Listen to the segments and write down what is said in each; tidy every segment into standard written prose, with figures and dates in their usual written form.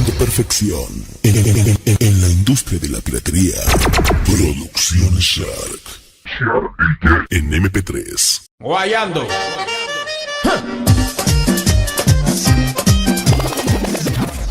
logrando perfección en la industria de la piratería. Producciones Shark. En MP3. Guayando.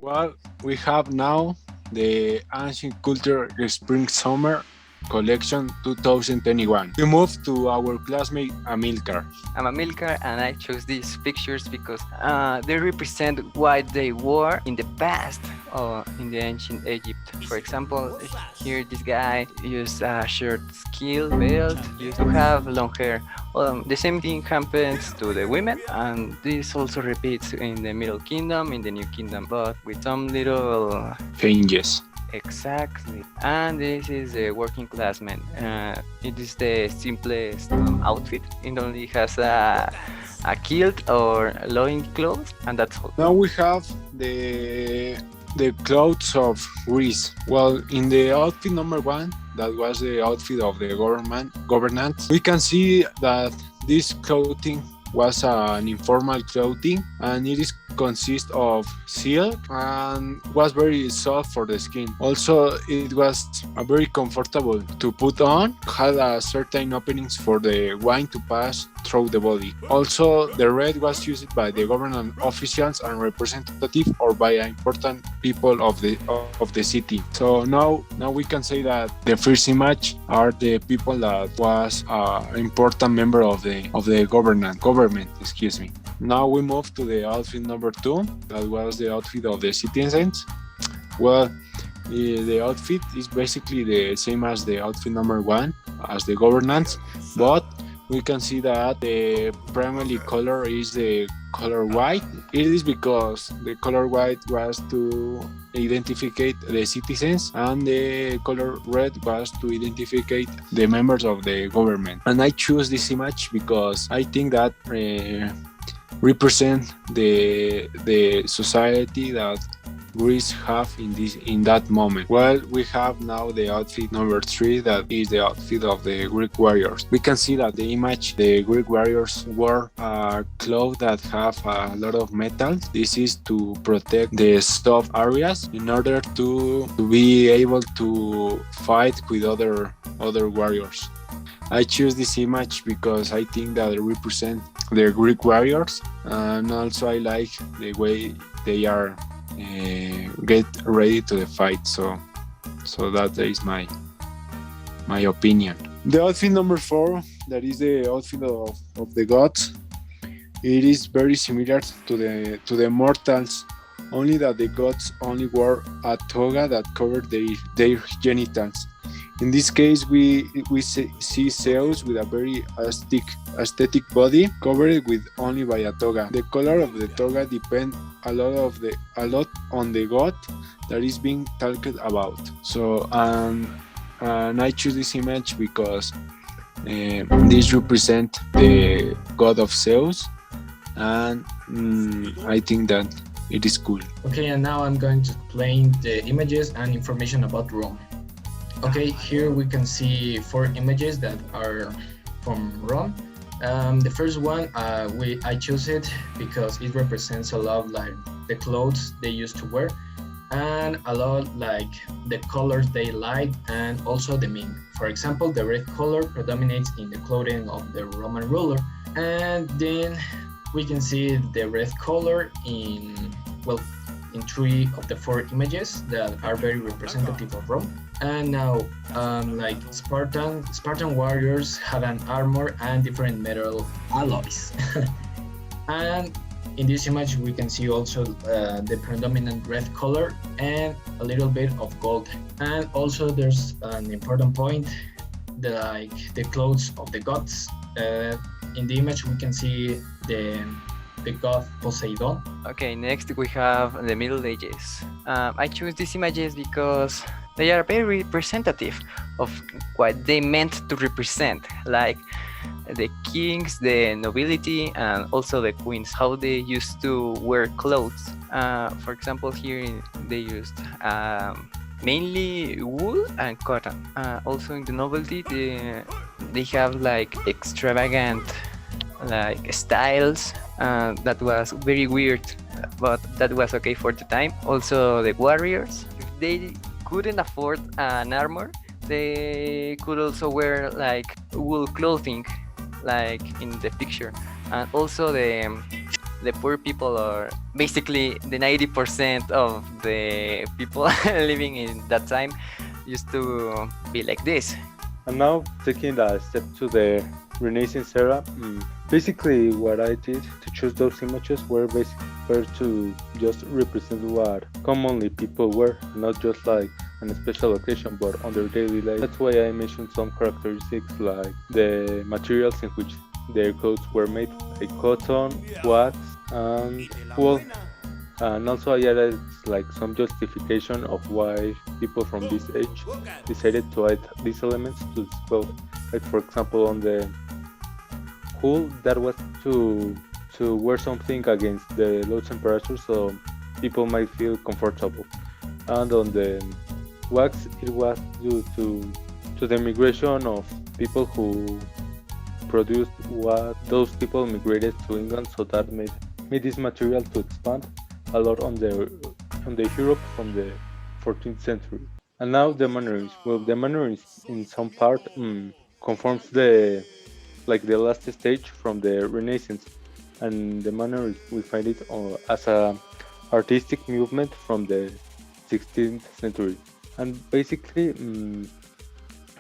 Well, we have now the Ancient Culture Spring Summer Collection 2021. We move to our classmate Amilkar. I'm Amilkar and I chose these pictures because they represent what they wore in the past or in the ancient Egypt. For example, here this guy used a short skill belt, used to have long hair. The same thing happens to the women, and this also repeats in the Middle Kingdom, in the New Kingdom, but with some little Changes. Exactly, and this is a working class man. It is the simplest outfit. It only has a kilt or loin clothes, and that's all. Now we have the clothes of Greece. Well, in the outfit number one, that was the outfit of the governance. We can see that this clothing was an informal clothing, and it is consist of silk and was very soft for the skin. Also, it was very comfortable to put on, had a certain openings for the wine to pass through the body. Also, the red was used by the government officials and representative or by important people of the city. So now we can say that the first image are the people that was an important member of the government. Excuse me. Now we move to the outfit number two. That was the outfit of the citizens. Well, the outfit is basically the same as the outfit number one, as the governance, but we can see that the primary color is the color white. It is because the color white was to identify the citizens and the color red was to identify the members of the government. And I choose this image because I think that represent the society that Greece have in that moment. Well, we have now the outfit number three, that is the outfit of the Greek warriors. We can see that the image, the Greek warriors wore clothes that have a lot of metal. This is to protect the soft areas in order to be able to fight with other warriors. I choose this image because I think that it represents the Greek warriors, and also I like the way they are get ready to the fight. So that is my opinion. The outfit number four, that is the outfit of the gods. It is very similar to the mortals, only that the gods only wore a toga that covered their genitals. In this case, we see Zeus with a very aesthetic body covered with only by a toga. The color of the toga depends a lot on the god that is being talked about. So and I choose this image because this represents the god of Zeus, and I think that it is cool. Okay, and now I'm going to explain the images and information about Rome. Okay, here we can see 4 images that are from Rome. The first one, I chose it because it represents a lot like the clothes they used to wear, and a lot like the colors they like, and also the meaning. For example, the red color predominates in the clothing of the Roman ruler, and then we can see the red color in 3 of the 4 images that are very representative of Rome. And now, like Spartan warriors had an armor and different metal alloys. And in this image, we can see also the predominant red color and a little bit of gold. And also, there's an important point, like the clothes of the gods. In the image, we can see the god Poseidon. Okay, next we have the Middle Ages. I choose these images because they are very representative of what they meant to represent, like the kings, the nobility, and also the queens, how they used to wear clothes. For example, here they used mainly wool and cotton. Also in the nobility, they have like extravagant like styles that was very weird but that was okay for the time. Also, the warriors, if they couldn't afford an armor, they could also wear like wool clothing, like in the picture. And also the poor people, or basically the 90% of the people living in that time, used to be like this. And now taking a step to the Renaissance era, basically what I did to choose those images were to just represent what commonly people wear, not just like on a special occasion but on their daily life. That's why I mentioned some characteristics like the materials in which their coats were made, like cotton, wax, and wool. And also I added like some justification of why people from this age decided to add these elements to this cloth. Like for example on the wool, that was to wear something against the low temperature so people might feel comfortable. And on the wax, it was due to the migration of people who produced what those people migrated to England, so that made this material to expand a lot on the Europe from the 14th century. And now the mannerism. Well, the mannerism in some part conforms the last stage from the Renaissance, and the mannerism we find it as a artistic movement from the 16th century. And basically,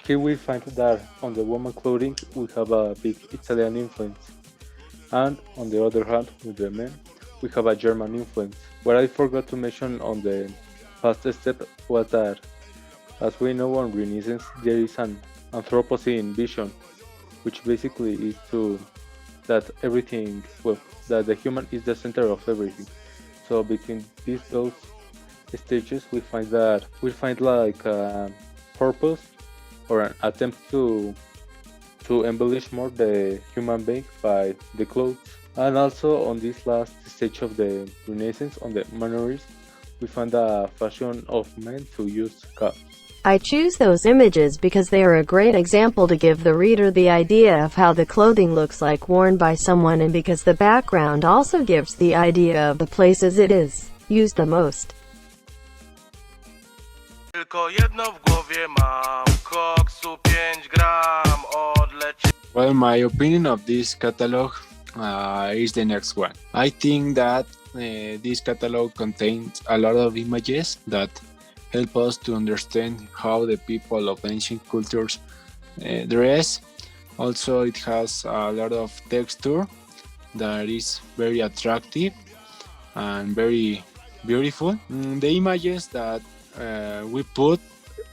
here we find that on the woman clothing we have a big Italian influence, and on the other hand, with the men, we have a German influence. What I forgot to mention on the first step was that, as we know on Renaissance, there is an Anthropocene vision, which basically is that everything, well, that the human is the center of everything. So between those stages, we find like a purpose or an attempt to embellish more the human being by the clothes. And also on this last stage of the Renaissance, on the mannerism, we find a fashion of men to use caps. I choose those images because they are a great example to give the reader the idea of how the clothing looks like worn by someone, and because the background also gives the idea of the places it is used the most. Well, my opinion of this catalog is the next one. I think that this catalog contains a lot of images that help us to understand how the people of ancient cultures dress. Also, it has a lot of texture that is very attractive and very beautiful. The images that we put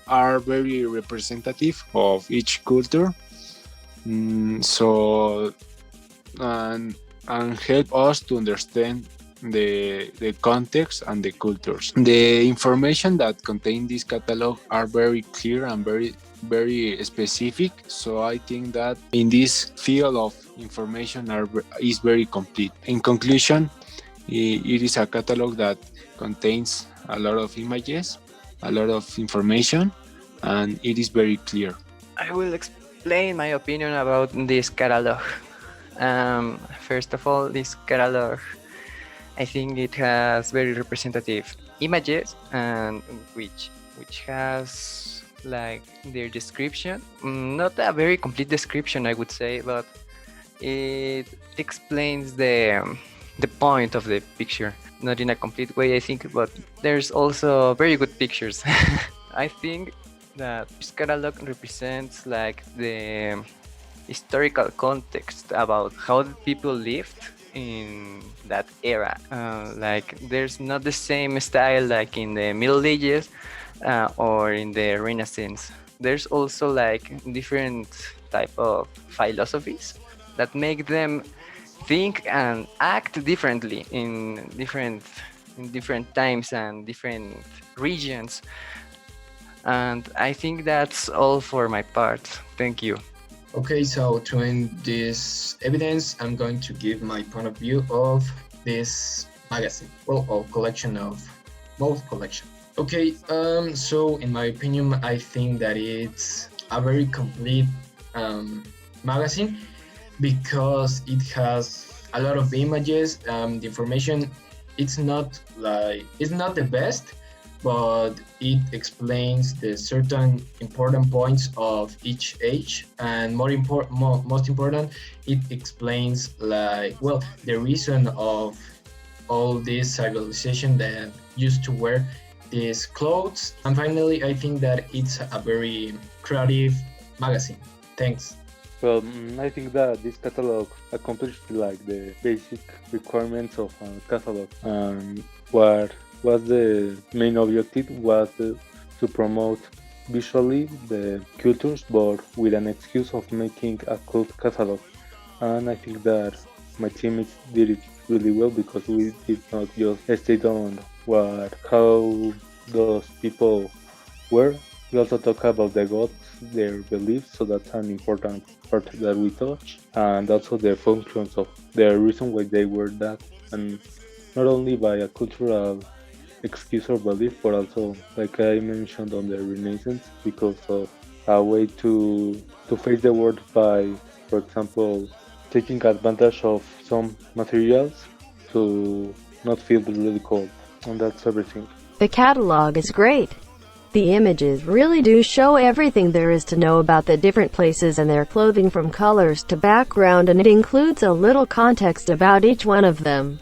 are very representative of each culture. So and help us to understand the context and the cultures. The information that contain this catalog are very clear and very specific. So I think that in this field of information is very complete. In conclusion, it is a catalog that contains a lot of images, a lot of information, and it is very clear. I will explain my opinion about this catalog. First of all, this catalog, I think it has very representative images, and which has like their description, not a very complete description, I would say, but it explains the point of the picture, not in a complete way, I think, but there's also very good pictures. I think that this catalog represents like the historical context about how the people lived in that era. Like there's not the same style like in the Middle Ages or in the Renaissance. There's also like different type of philosophies that make them think and act differently in different times and different regions. And I think that's all for my part. Thank you. Okay, so to end this evidence, I'm going to give my point of view of this magazine, well, of collection of both collection. Okay, so in my opinion, I think that it's a very complete magazine because it has a lot of images. The information it's not the best, but it explains the certain important points of each age, and most important, it explains the reason of all this civilization that used to wear these clothes. And finally, I think that it's a very creative magazine. Thanks. Well, I think that this catalog accomplished like the basic requirements of a catalog. And what was the main objective was to promote visually the cultures, but with an excuse of making a cult catalog. And I think that my teammates did it really well because we did not just stay on how those people were. We also talk about the gods, their beliefs, so that's an important part that we touch, and also the functions of the reason why they were that, and not only by a cultural excuse or belief, but also, like I mentioned, on the Renaissance, because of a way to face the world by, for example, taking advantage of some materials to not feel really cold, and that's everything. The catalog is great. The images really do show everything there is to know about the different places and their clothing, from colors to background, and it includes a little context about each one of them.